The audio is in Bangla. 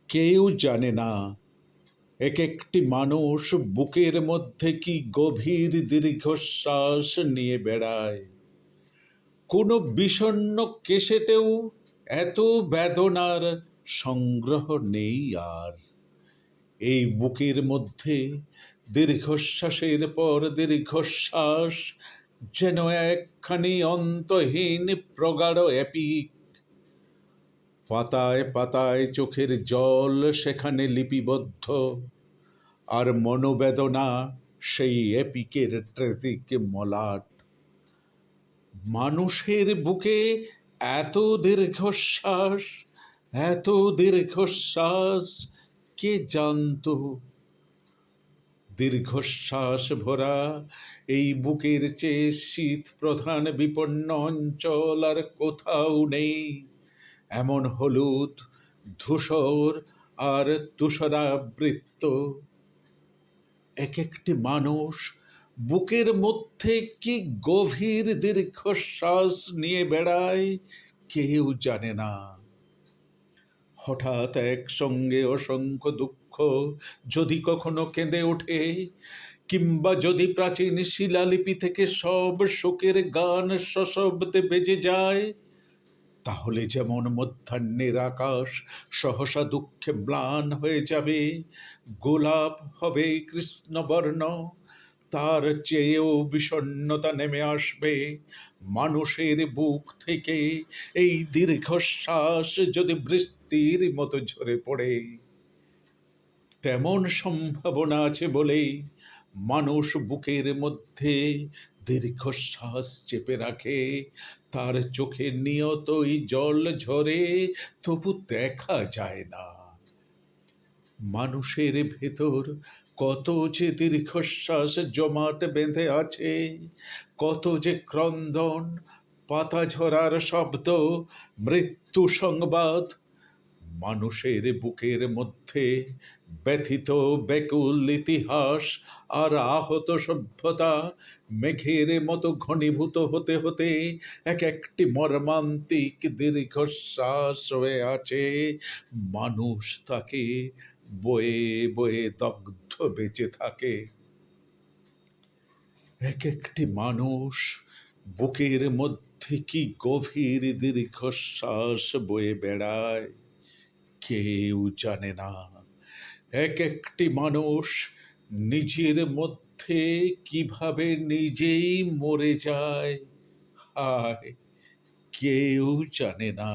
কেউ জানে না এক একটি মানুষ বুকের মধ্যে কি গভীর দীর্ঘশ্বাস নিয়ে বেড়ায়। কোনো বিষণ্ণ কেসেটেও এত বেদনার সংগ্রহ নেই আর। এই বুকের মধ্যে দীর্ঘশ্বাসের পর দীর্ঘশ্বাস, যেন একখানি অন্তহীন প্রগাঢ় এপিক। পাতায় পাতায় চোখের জল সেখানে লিপিবদ্ধ, আর মনোবেদনা সেই এপিকের ট্রেজিক মলাট। মানুষের বুকে এত দীর্ঘশ্বাস, এত দীর্ঘশ্বাস, কে জানতো? দীর্ঘশ্বাস ভরা এই বুকের চেয়ে শীত প্রধান বিপন্ন অঞ্চল আর কোথাও নেই। এমন হলুদ, ধূসর আর তুষারাবৃত্ত এক একটি মানুষ বুকের মধ্যে কি গভীর দীর্ঘশ্বাস নিয়ে বেড়ায়, কেউ জানে না। হঠাৎ একসঙ্গে অসংখ্য দুঃখ যদি কখনো কেঁদে ওঠে, কিংবা যদি প্রাচীন শিলালিপি থেকে সব শোকের গান সশব্দে বেজে যায়, তাহলে যেমন মধ্যাহ্নের আকাশ সহসা দুঃখে ম্লান হয়ে যাবে, গোলাপ হবে কৃষ্ণবর্ণ, তার চেয়েও বিষণ্ণতা নেমে আসবে মানুষের বুক থেকে। এই দীর্ঘশ্বাস যদি বৃষ্টির মতো ঝরে পড়ে, তেমন সম্ভাবনা আছে বলেই মানুষ বুকের মধ্যে দীর্ঘশ্বাস চেপে রাখে। তার চোখে নিয়তই জল ঝরে, তবু দেখা যায় না। মানুষের ভেতর কত যে দীর্ঘশ্বাস জমাট বেঁধে আছে, কত যে ক্রন্দন, পাতা ঝরার শব্দ, মৃত্যু সংবাদ। মানুষের বুকের মধ্যে ব্যথিত ব্যাকুল ইতিহাস আর আহত সভ্যতা মেঘের মতো ঘনীভূত হতে হতে এক একটি মর্মান্তিক দীর্ঘশ্বাস হয়ে আছে। মানুষ তাকে বয়ে বয়ে দগ্ধ বেঁচে থাকে। এক একটি মানুষ বুকের মধ্যে কি গভীর দীর্ঘশ্বাস বয়ে বেড়ায়, কেউ জানে না। এক একটি মানুষ নিজের মধ্যে কিভাবে নিজেই মরে যায়, হায়, কেউ জানে না।